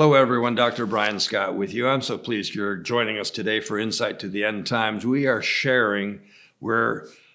Hello, everyone. Dr. Brian Scott with you. I'm so pleased you're joining us today for Insight to the End Times. We're sharing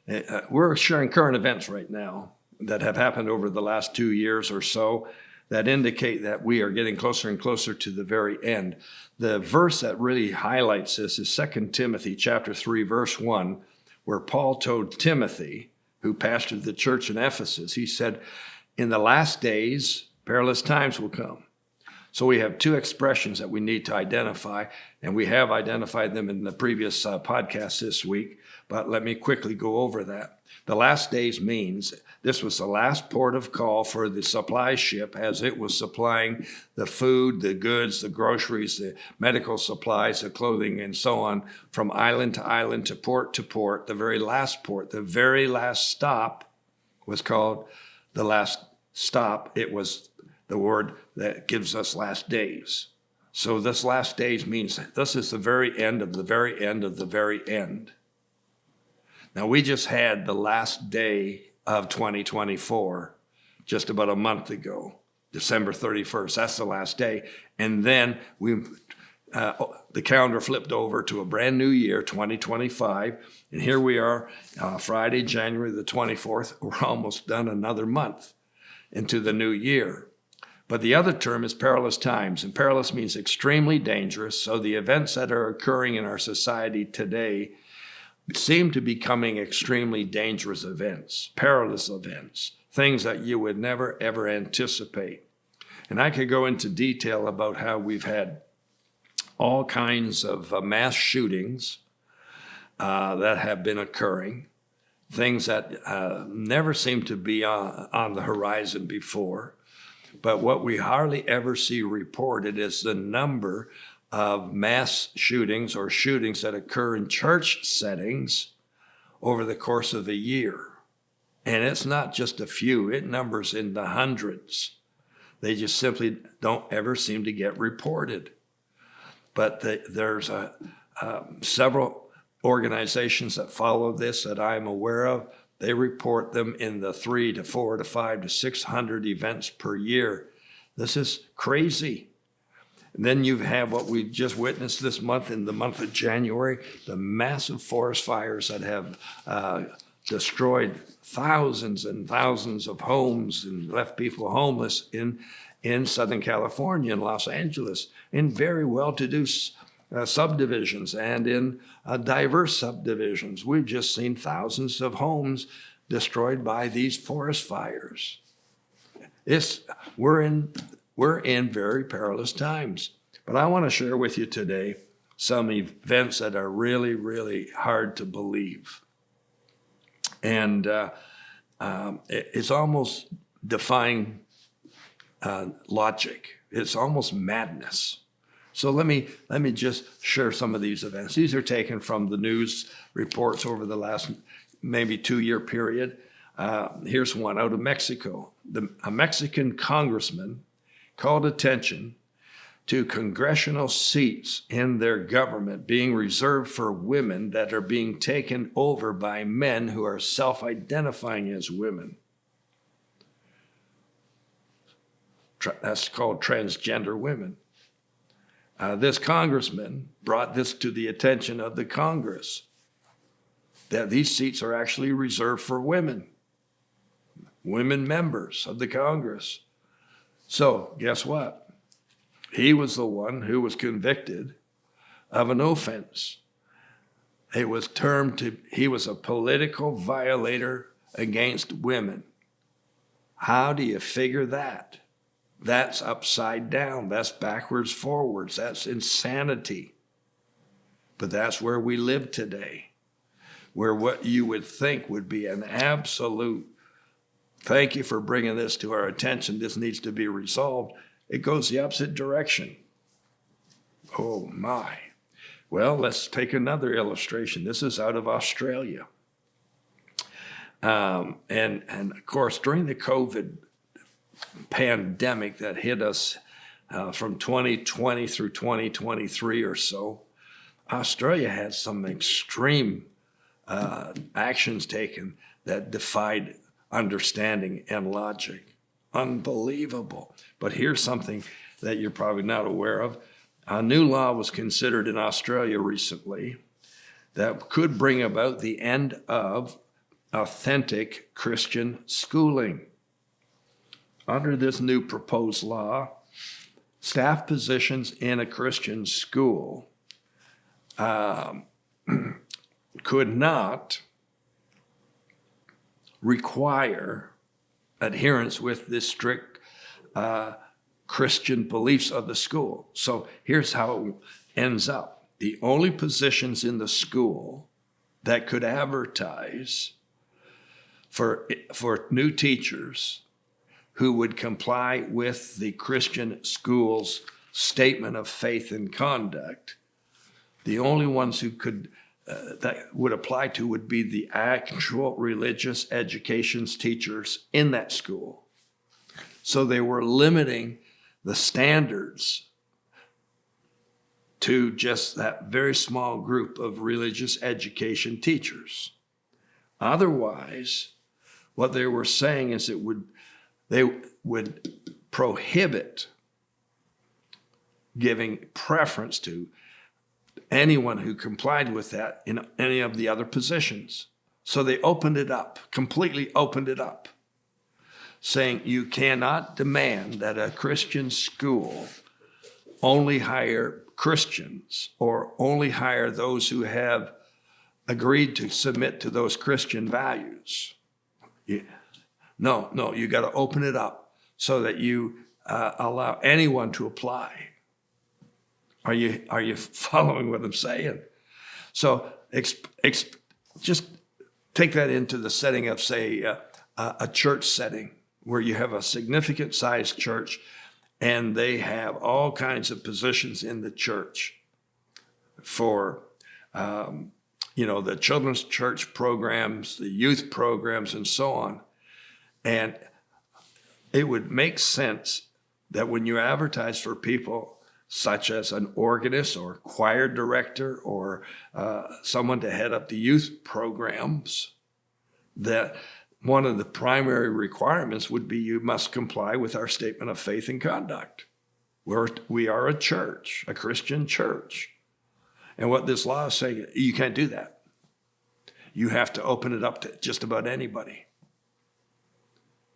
current events right now that have happened over the last 2 years or so that indicate that we are getting closer and closer to the very end. The verse that really highlights this is 2 Timothy chapter 3, verse 1, where Paul told Timothy, who pastored the church in Ephesus, he said, "In the last days, perilous times will come." So we have two expressions that we need to identify, and we have identified them in the previous podcast this week, but let me quickly go over that. The last days means this was the last port of call for the supply ship as it was supplying the food, the goods, the groceries, the medical supplies, the clothing, and so on from island to island to port to port. The very last port, the very last stop was called the last stop. It was the word that gives us last days. So this last days means this is the very end of the very end of the very end. Now, we just had the last day of 2024 just about a month ago, December 31st. That's the last day. And then the calendar flipped over to a brand new year, 2025. And here we are, Friday, January the 24th. We're almost done another month into the new year. But the other term is perilous times, and perilous means extremely dangerous. So the events that are occurring in our society today seem to be becoming extremely dangerous events, perilous events, things that you would never, ever anticipate. And I could go into detail about how we've had all kinds of mass shootings that have been occurring, things that never seemed to be on the horizon before. But what we hardly ever see reported is the number of mass shootings or shootings that occur in church settings over the course of a year. And it's not just a few, it numbers in the hundreds. They just simply don't ever seem to get reported. But there's several organizations that follow this that I'm aware of. They report them in the 3 to 4 to 5 to 600 events per year. This is crazy. And then you have what we just witnessed this month, in the month of January, the massive forest fires that have destroyed thousands and thousands of homes and left people homeless in Southern California and Los Angeles, in very well-to-do subdivisions and in diverse subdivisions. We've just seen thousands of homes destroyed by these forest fires. We're in very perilous times. But I want to share with you today some events that are really, really hard to believe. And it's almost defying logic. It's almost madness. So let me just share some of these events. These are taken from the news reports over the last maybe 2-year period. Here's one out of Mexico. A Mexican congressman called attention to congressional seats in their government being reserved for women that are being taken over by men who are self-identifying as women. That's called transgender women. This congressman brought this to the attention of the Congress, that these seats are actually reserved for women members of the Congress. So guess what? He was the one who was convicted of an offense. It was he was a political violator against women. How do you figure that? That's upside down. That's backwards, forwards. That's insanity. But that's where we live today, where what you would think would be an absolute, thank you for bringing this to our attention, this needs to be resolved, it goes the opposite direction. Oh my. Well, let's take another illustration. This is out of Australia. And of course, during the COVID pandemic that hit us from 2020 through 2023 or so, Australia had some extreme actions taken that defied understanding and logic. Unbelievable. But here's something that you're probably not aware of. A new law was considered in Australia recently that could bring about the end of authentic Christian schooling. Under this new proposed law, staff positions in a Christian school could not require adherence with the strict Christian beliefs of the school. So here's how it ends up. The only positions in the school that could advertise for new teachers who would comply with the Christian school's statement of faith and conduct, the only ones who could that would apply to would be the actual religious education teachers in that school. So they were limiting the standards to just that very small group of religious education teachers. Otherwise, what they were saying is they would prohibit giving preference to anyone who complied with that in any of the other positions. So they opened it up, completely opened it up, saying you cannot demand that a Christian school only hire Christians or only hire those who have agreed to submit to those Christian values. No, you got to open it up so that you allow anyone to apply. Are you following what I'm saying? So just take that into the setting of, say, a church setting where you have a significant sized church and they have all kinds of positions in the church for, the children's church programs, the youth programs, and so on. And it would make sense that when you advertise for people such as an organist or choir director or someone to head up the youth programs, that one of the primary requirements would be you must comply with our statement of faith and conduct. We are a church, a Christian church. And what this law is saying, you can't do that. You have to open it up to just about anybody.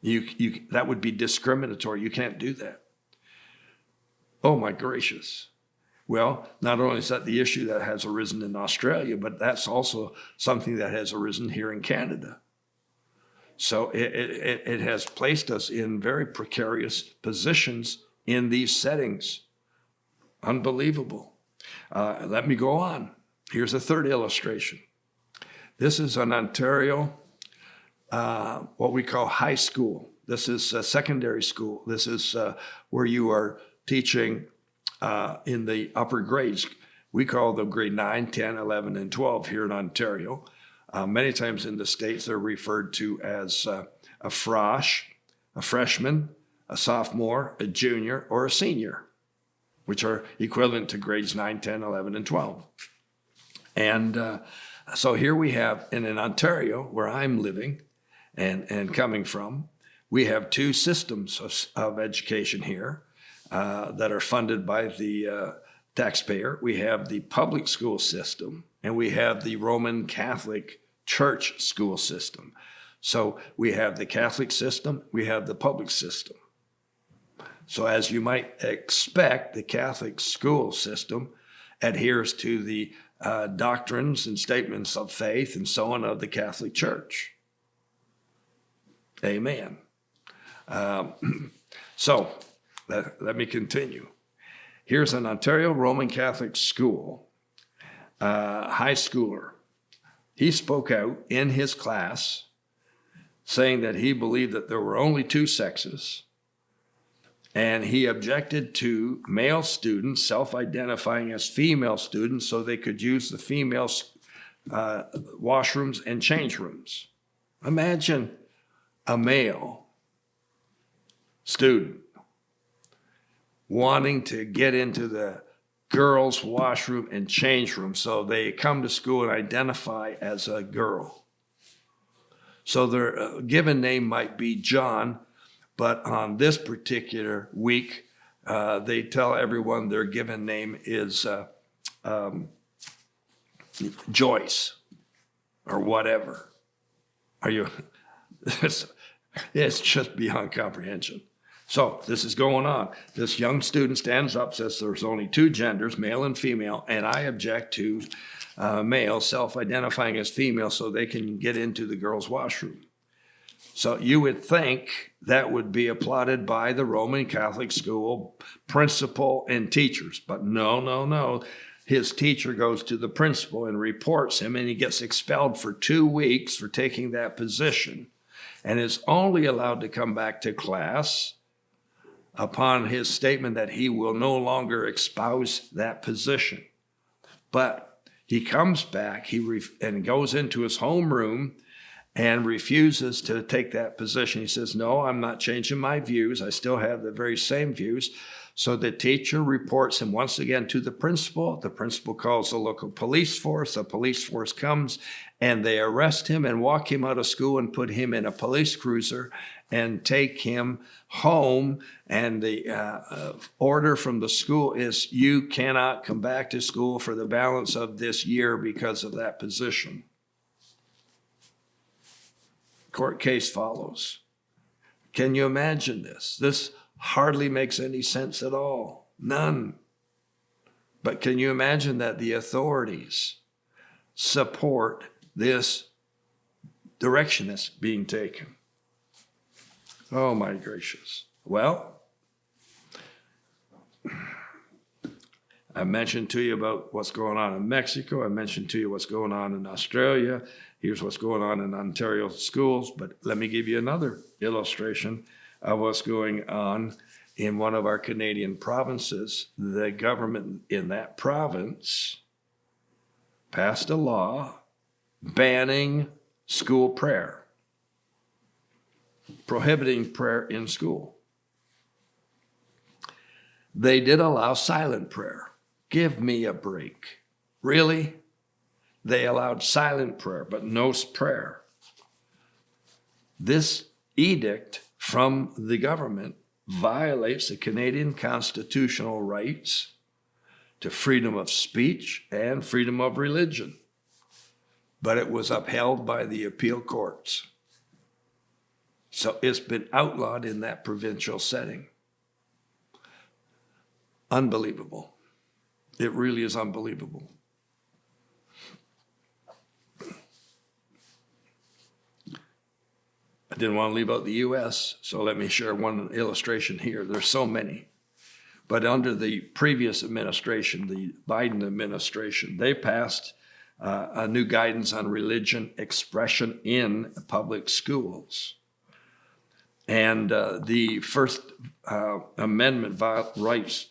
That would be discriminatory. You can't do that. Oh my gracious. Well, not only is that the issue that has arisen in Australia, but that's also something that has arisen here in Canada. So it has placed us in very precarious positions in these settings. Unbelievable. Let me go on. Here's a third illustration. This is an Ontario, what we call high school. This is a secondary school. This is where you are teaching in the upper grades. We call them grade 9, 10, 11, and 12 here in Ontario. Many times in the States, they're referred to as a freshman, a sophomore, a junior, or a senior, which are equivalent to grades 9, 10, 11, and 12. And so here we have, in Ontario, where I'm living and coming from, we have two systems of education here that are funded by the taxpayer. We have the public school system, and we have the Roman Catholic Church school system. So we have the Catholic system, we have the public system. So as you might expect, the Catholic school system adheres to the doctrines and statements of faith and so on of the Catholic Church. Amen. So let me continue. Here's an Ontario Roman Catholic school, high schooler. He spoke out in his class saying that he believed that there were only two sexes, and he objected to male students self-identifying as female students so they could use the female washrooms and change rooms. Imagine a male student wanting to get into the girls' washroom and change room, so they come to school and identify as a girl. So their given name might be John, but on this particular week, they tell everyone their given name is Joyce or whatever. Are you? It's just beyond comprehension. So this is going on. This young student stands up, says there's only two genders, male and female, and I object to male self-identifying as female so they can get into the girls' washroom. So you would think that would be applauded by the Roman Catholic school principal and teachers, but no. His teacher goes to the principal and reports him, and he gets expelled for 2 weeks for taking that position, and is only allowed to come back to class upon his statement that he will no longer espouse that position. But he comes back and goes into his homeroom and refuses to take that position. He says, no, I'm not changing my views. I still have the very same views. So the teacher reports him once again to the principal. The principal calls the local police force. The police force comes and they arrest him and walk him out of school and put him in a police cruiser and take him home. And the order from the school is you cannot come back to school for the balance of this year because of that position. Court case follows. Can you imagine this? This hardly makes any sense at all. None. But can you imagine that the authorities support this direction that's being taken? Oh my gracious. Well, I mentioned to you about what's going on in Mexico. I mentioned to you what's going on in Australia. Here's what's going on in Ontario schools. But let me give you another illustration of what's going on in one of our Canadian provinces. The government in that province passed a law banning school prayer, prohibiting prayer in school. They did allow silent prayer. Give me a break. Really? They allowed silent prayer, but no prayer. This edict from the government violates the Canadian constitutional rights to freedom of speech and freedom of religion. But it was upheld by the appeal courts. So it's been outlawed in that provincial setting. Unbelievable. It really is unbelievable. I didn't want to leave out the U.S., so let me share one illustration here. There's so many. But under the previous administration, the Biden administration, they passed a new guidance on religion expression in public schools. And the First Amendment rights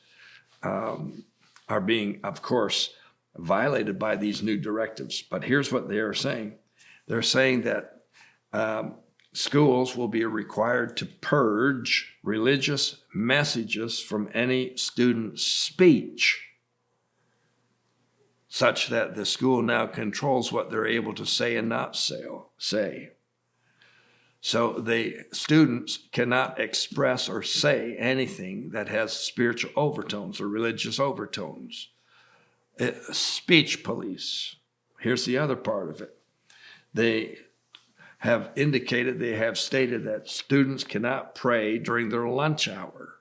are being, of course, violated by these new directives. But here's what they are saying. They're saying that schools will be required to purge religious messages from any student's speech, such that the school now controls what they're able to say and not say. So the students cannot express or say anything that has spiritual overtones or religious overtones. Speech police. Here's the other part of it. They have indicated, they have stated that students cannot pray during their lunch hour.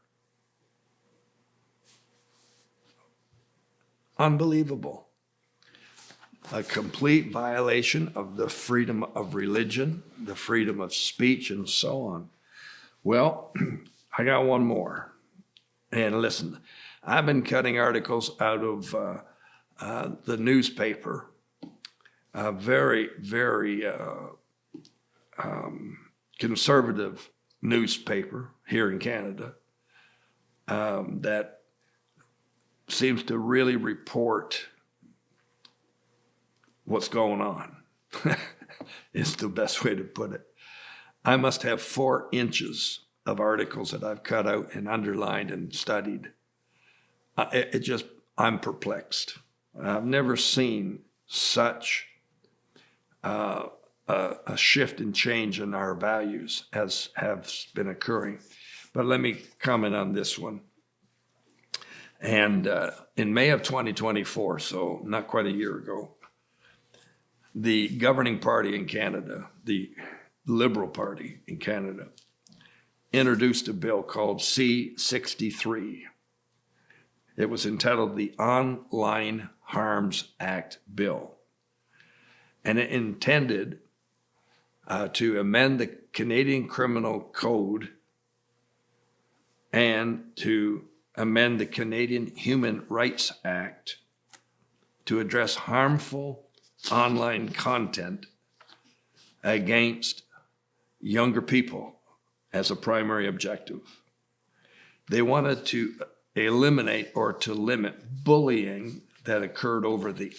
Unbelievable. A complete violation of the freedom of religion, the freedom of speech, and so on. Well, I got one more. And listen, I've been cutting articles out of the newspaper, a very, very conservative newspaper here in Canada that seems to really report what's going on. Is the best way to put it. I must have 4 inches of articles that I've cut out and underlined and studied. I'm perplexed. I've never seen such a shift and change in our values as has been occurring. But let me comment on this one. And in May of 2024, so not quite a year ago, the governing party in Canada, the Liberal Party in Canada, introduced a bill called C-63. It was entitled the Online Harms Act Bill. And it intended to amend the Canadian Criminal Code and to amend the Canadian Human Rights Act to address harmful online content against younger people as a primary objective. They wanted to eliminate or to limit bullying that occurred over the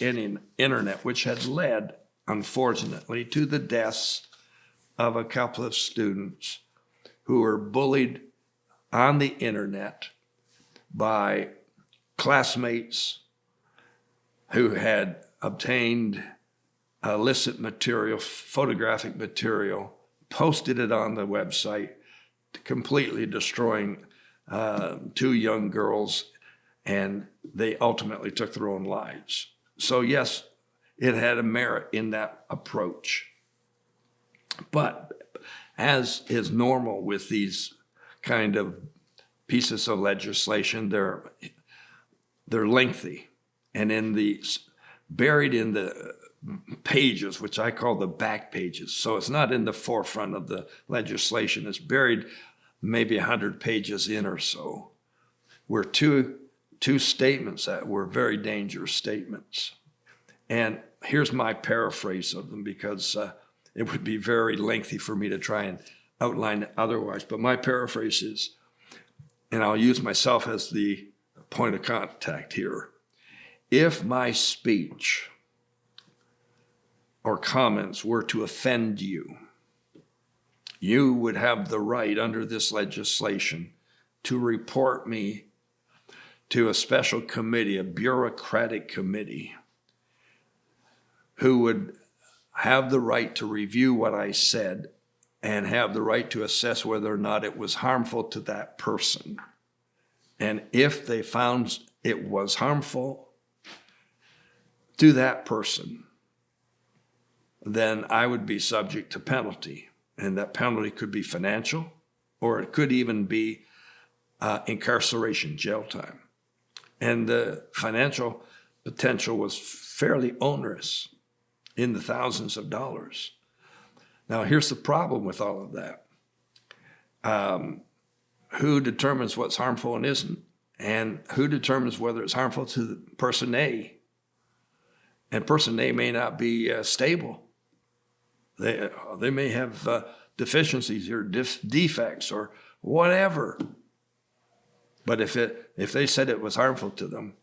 internet, which had led, unfortunately, to the deaths of a couple of students who were bullied on the internet by classmates who had obtained illicit material, photographic material, posted it on the website, completely destroying two young girls, and they ultimately took their own lives. So yes, it had a merit in that approach. But as is normal with these kind of pieces of legislation, they're lengthy, and buried in the pages, which I call the back pages. So it's not in the forefront of the legislation. It's buried maybe 100 pages in or so, were two statements that were very dangerous statements. And here's my paraphrase of them, because it would be very lengthy for me to try and outline it otherwise. But my paraphrase is, and I'll use myself as the point of contact here, if my speech or comments were to offend you, you would have the right under this legislation to report me to a special committee, a bureaucratic committee, who would have the right to review what I said and have the right to assess whether or not it was harmful to that person. And if they found it was harmful to that person, then I would be subject to penalty. And that penalty could be financial, or it could even be incarceration, jail time. And the financial potential was fairly onerous, in the thousands of dollars. Now, here's the problem with all of that. Who determines what's harmful and isn't? And who determines whether it's harmful to the person A? And person A may not be stable. They may have deficiencies or defects or whatever. But if they said it was harmful to them,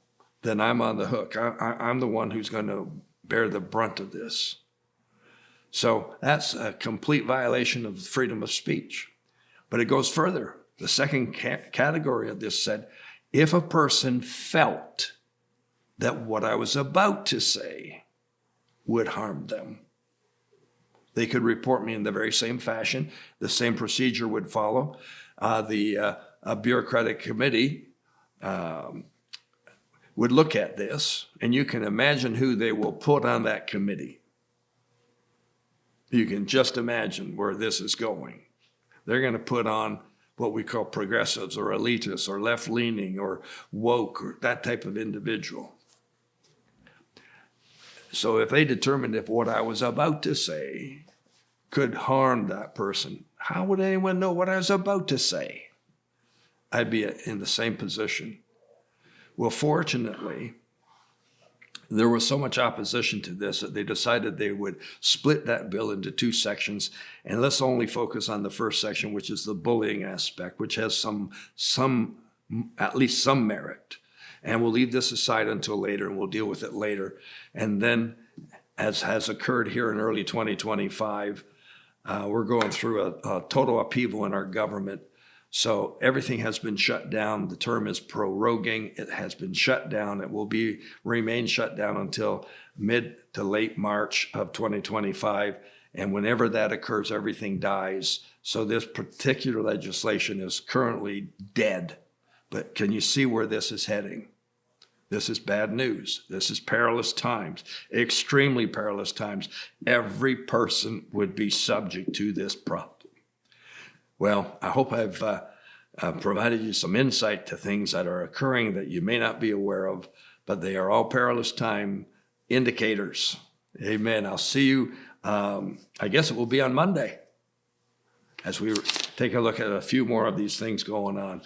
then I'm on the hook. I'm the one who's going to bear the brunt of this. So that's a complete violation of freedom of speech. But it goes further. The second category of this said, if a person felt that what I was about to say would harm them, they could report me in the very same fashion. The same procedure would follow. A bureaucratic committee would look at this, and you can imagine who they will put on that committee. You can just imagine where this is going. They're going to put on what we call progressives or elitists or left-leaning or woke or that type of individual. So if they determined if what I was about to say could harm that person, how would anyone know what I was about to say? I'd be in the same position. Well, fortunately, there was so much opposition to this that they decided they would split that bill into two sections, and let's only focus on the first section, which is the bullying aspect, which has some at least some merit. And we'll leave this aside until later, and we'll deal with it later. And then, as has occurred here in early 2025, we're going through a total upheaval in our government. So everything has been shut down. The term is proroguing. It has been shut down. It will remain shut down until mid to late March of 2025. And whenever that occurs, everything dies. So this particular legislation is currently dead. But can you see where this is heading? This is bad news. This is perilous times, extremely perilous times. Every person would be subject to this problem. Well, I hope I've provided you some insight to things that are occurring that you may not be aware of, but they are all perilous time indicators. Amen. I'll see you, I guess it will be on Monday, as we take a look at a few more of these things going on.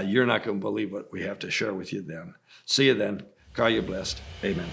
You're not going to believe what we have to share with you then. See you then. Call you blessed. Amen.